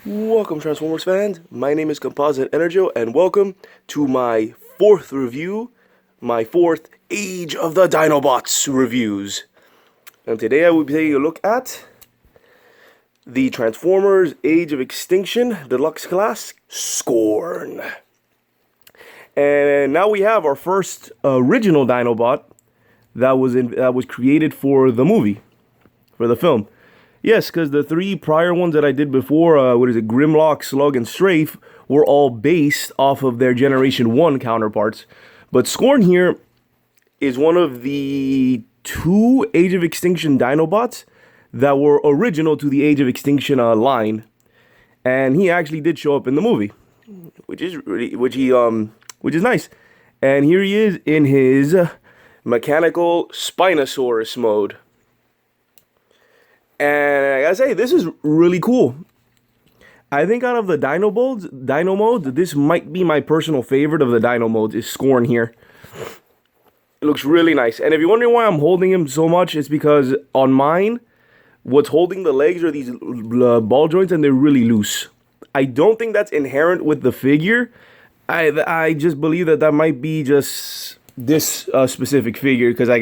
Welcome, Transformers fans. My name is Composite EnerJoe, and welcome to my fourth review, my fourth Age of the Dinobots reviews. And today I will be taking a look at the Transformers Age of Extinction Deluxe class, Scorn. And now we have our first original Dinobot that was created for the movie, for the film. Yes, because the three prior ones that I did before, Grimlock, Slug, and Strafe, were all based off of their Generation 1 counterparts. But Scorn here is one of the two Age of Extinction Dinobots that were original to the Age of Extinction line. And he actually did show up in the movie, which is nice. And here he is in his mechanical spinosaurus mode. And I gotta say, this is really cool. I think out of the dino mode, this might be my personal favorite of the dino modes, is Scorn here. It looks really nice. And if you're wondering why I'm holding him so much, it's because on mine, what's holding the legs are these ball joints, and they're really loose. I don't think that's inherent with the figure. I just believe that might be just this specific figure, because I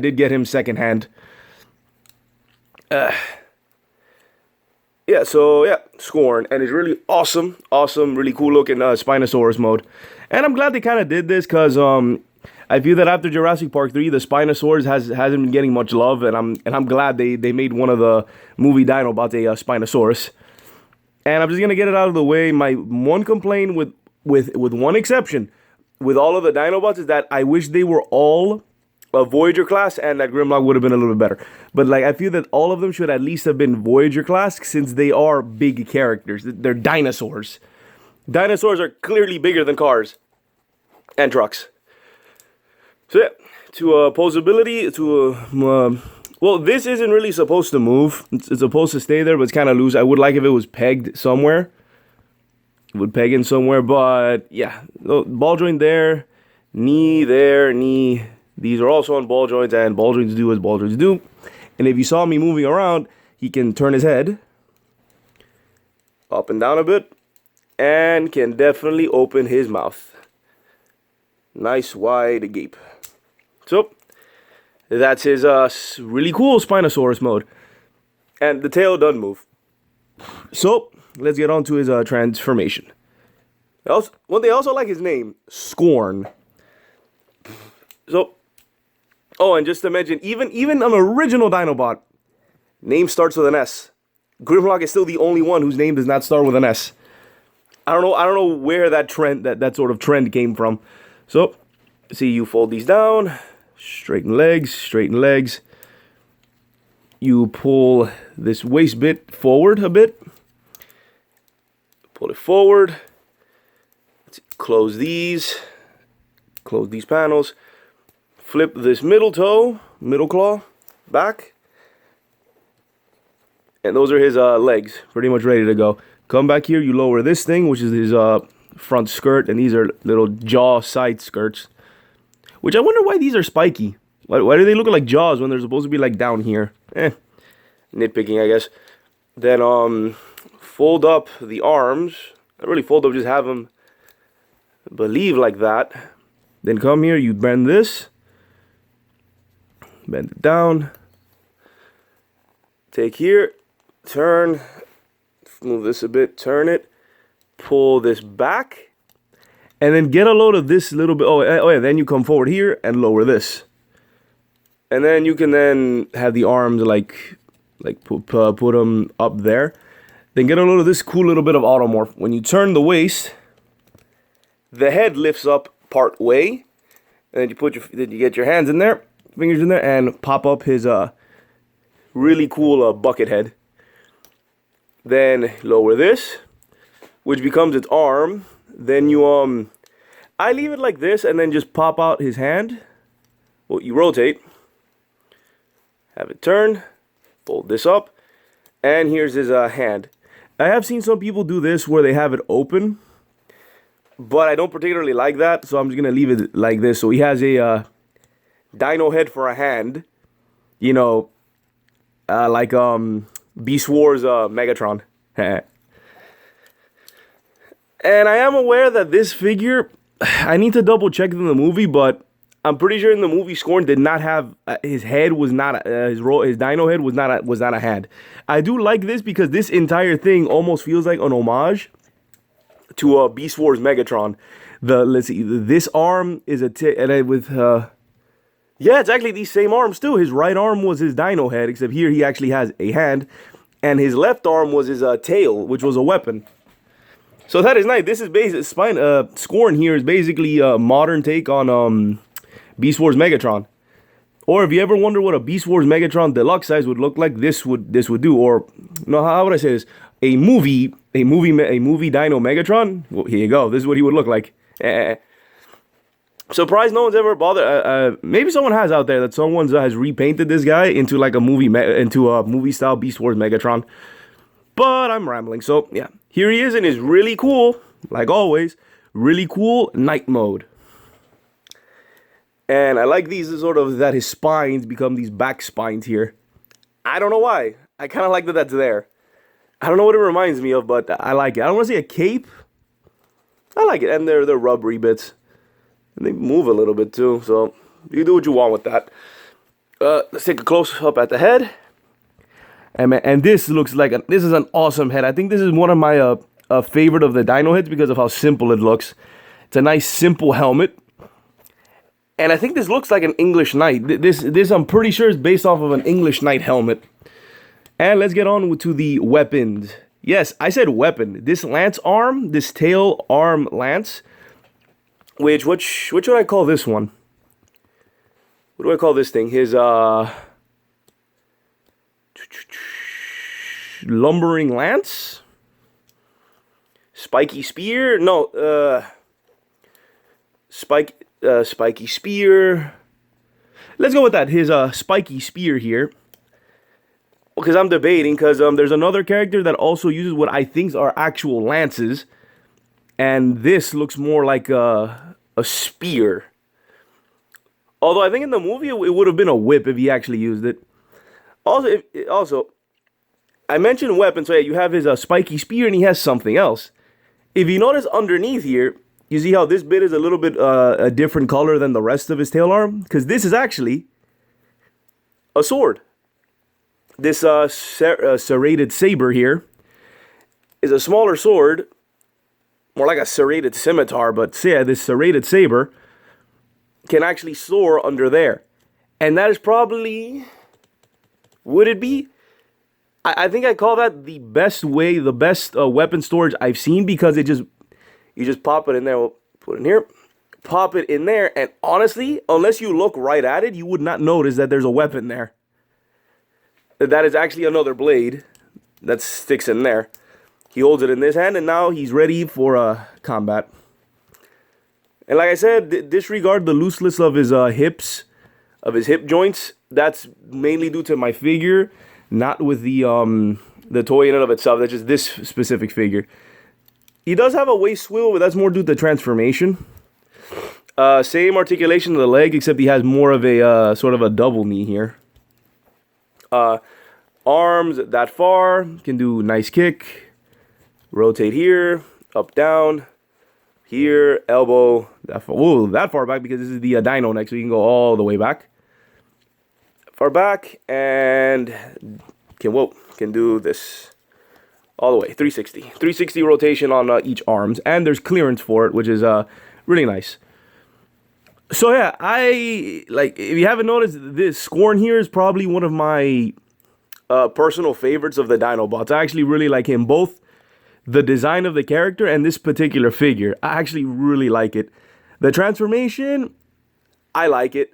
did get him secondhand. Scorn, and it's really awesome, really cool looking Spinosaurus mode. And I'm glad they kind of did this, because I feel that after Jurassic Park 3, the Spinosaurus hasn't been getting much love, and I'm glad they made one of the movie Dinobots a Spinosaurus. And I'm just gonna get it out of the way. My one complaint with one exception with all of the Dinobots is that I wish they were all a Voyager class, and that Grimlock would have been a little bit better. But I feel that all of them should at least have been Voyager class, since they are big characters. They're dinosaurs. Dinosaurs are clearly bigger than cars and trucks. So yeah, to posability, well, this isn't really supposed to move. It's supposed to stay there, but it's kind of loose. I would like if it was pegged somewhere. It would peg in somewhere, but yeah, ball joint there, knee there, knee. These are also on ball joints, and ball joints do as ball joints do. And if you saw me moving around, he can turn his head up and down a bit, and can definitely open his mouth. Nice wide gape. So, that's his really cool Spinosaurus mode. And the tail doesn't move. So, let's get on to his transformation. One thing I also like his name, Scorn. So, and just to mention, even an original Dinobot, name starts with an S. Grimlock is still the only one whose name does not start with an S. I don't know where that sort of trend came from. So, see, you fold these down, straighten legs. You pull this waist bit forward a bit. Pull it forward. Close these panels. Flip this middle claw, back. And those are his legs, pretty much ready to go. Come back here, you lower this thing, which is his front skirt, and these are little jaw side skirts. Which I wonder why these are spiky. Why do they look like jaws when they're supposed to be like down here? Nitpicking, I guess. Then fold up the arms. Not really fold up, just have them believe like that. Then come here, you bend this. Bend it down. Take here, turn, move this a bit, turn it, pull this back, and then get a load of this little bit. Oh yeah, then you come forward here and lower this. And then you can then have the arms put them up there. Then get a load of this cool little bit of automorph. When you turn the waist, the head lifts up part way, and then you get your hands in there, fingers in there, and pop up his really cool bucket head. Then lower this, which becomes its arm. Then you I leave it like this, and then just pop out his hand. Well, you rotate, have it turn, fold this up, and here's his hand. I have seen some people do this where they have it open, but I don't particularly like that, so I'm just gonna leave it like this. So he has a dino head for a hand, you know, like Beast Wars Megatron. And I am aware that this figure, I need to double check in the movie, but I'm pretty sure in the movie Scorn did not have his head was not his dino head was not a hand. I do like this because this entire thing almost feels like an homage to Beast Wars Megatron. Let's see, this arm is yeah, it's actually these same arms too. His right arm was his dino head, except here he actually has a hand, and his left arm was his tail, which was a weapon. So that is nice. This is Scorn here is basically a modern take on Beast Wars Megatron. Or if you ever wonder what a Beast Wars Megatron Deluxe size would look like, this would do. Or no, how would I say this? A movie Dino Megatron. Well, here you go. This is what he would look like. Surprised no one's ever bothered. Maybe someone has out there that someone has repainted this guy into like a movie style Beast Wars Megatron. But I'm rambling. So yeah, here he is in his really cool, like always, really cool night mode. And I like these sort of that his spines become these back spines here. I don't know why. I kind of like that that's there. I don't know what it reminds me of, but I like it. I don't want to say a cape. I like it, and they're rubbery bits. And they move a little bit too, so you do what you want with that. Let's take a close up at the head. And this looks like this is an awesome head. I think this is one of my favorite of the dino heads because of how simple it looks. It's a nice simple helmet. And I think this looks like an English knight. This I'm pretty sure is based off of an English knight helmet. And let's get on to the weapons. Yes, I said weapon. This lance arm, this tail arm lance, which would I call this one? What do I call this thing? His lumbering lance? Spiky spear? No, spiky spear. Let's go with that. His spiky spear here. Because I'm debating, because there's another character that also uses what I think are actual lances. And this looks more like a spear. Although I think in the movie it would have been a whip if he actually used it. Also, I mentioned weapons, so yeah, you have his spiky spear and he has something else. If you notice underneath here, you see how this bit is a little bit a different color than the rest of his tail arm? Because this is actually a sword. This serrated saber here is a smaller sword, more like a serrated scimitar, but yeah, this serrated saber can actually soar under there. And that is probably, would it be? I think I call that the best weapon storage I've seen, because you just pop it in there, we'll put it in here, pop it in there, and honestly, unless you look right at it, you would not notice that there's a weapon there. That is actually another blade that sticks in there. He holds it in this hand, and now he's ready for combat. And like I said, disregard the looseness of his hips, of his hip joints. That's mainly due to my figure, not with the toy in and of itself. That's just this specific figure. He does have a waist swivel, but that's more due to transformation. Same articulation of the leg, except he has more of a sort of a double knee here. Arms that far, can do nice kick, rotate here, up, down, here, elbow, that far back, because this is the dino neck, so you can go all the way back. Far back, and can do this all the way, 360. 360 rotation on each arms, and there's clearance for it, which is really nice. So yeah, if you haven't noticed, this Scorn here is probably one of my personal favorites of the dinobots. I actually really like him, both the design of the character and this particular figure. I actually really like it. The transformation, I like it.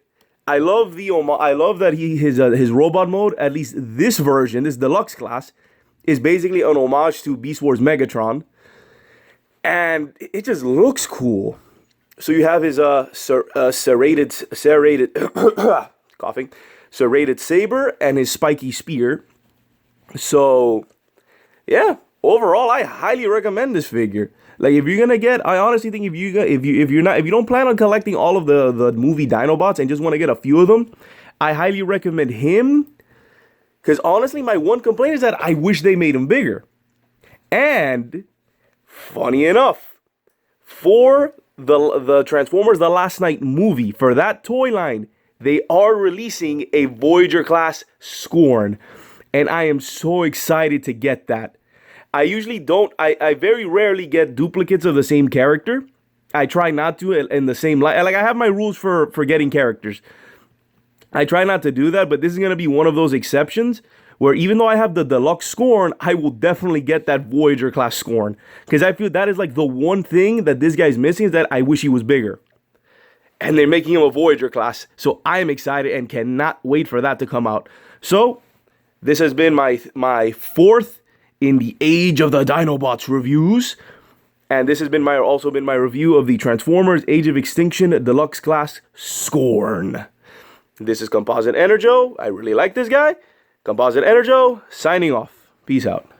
I love that his robot mode, at least this version, this deluxe class, is basically an homage to Beast Wars Megatron, and it just looks cool. So you have his serrated coughing, serrated saber and his spiky spear. So yeah, overall, I highly recommend this figure. Like, if you're gonna get, I honestly think if you don't plan on collecting all of the movie Dinobots and just want to get a few of them, I highly recommend him. Because honestly, my one complaint is that I wish they made him bigger. And funny enough, for the Transformers The Last Night movie, for that toy line, they are releasing a Voyager class Scorn. And I am so excited to get that. I usually don't, I very rarely get duplicates of the same character. I try not to in the same light. Like, I have my rules for getting characters. I try not to do that, but this is going to be one of those exceptions where even though I have the deluxe Scorn, I will definitely get that Voyager class Scorn. Because I feel that is like the one thing that this guy's missing, is that I wish he was bigger. And they're making him a Voyager class. So I am excited and cannot wait for that to come out. So this has been my fourth in the Age of the Dinobots reviews. And this has been also been my review of the Transformers Age of Extinction Deluxe Class Scorn. This is Composite EnerJoe. I really like this guy. Composite EnerJoe, signing off. Peace out.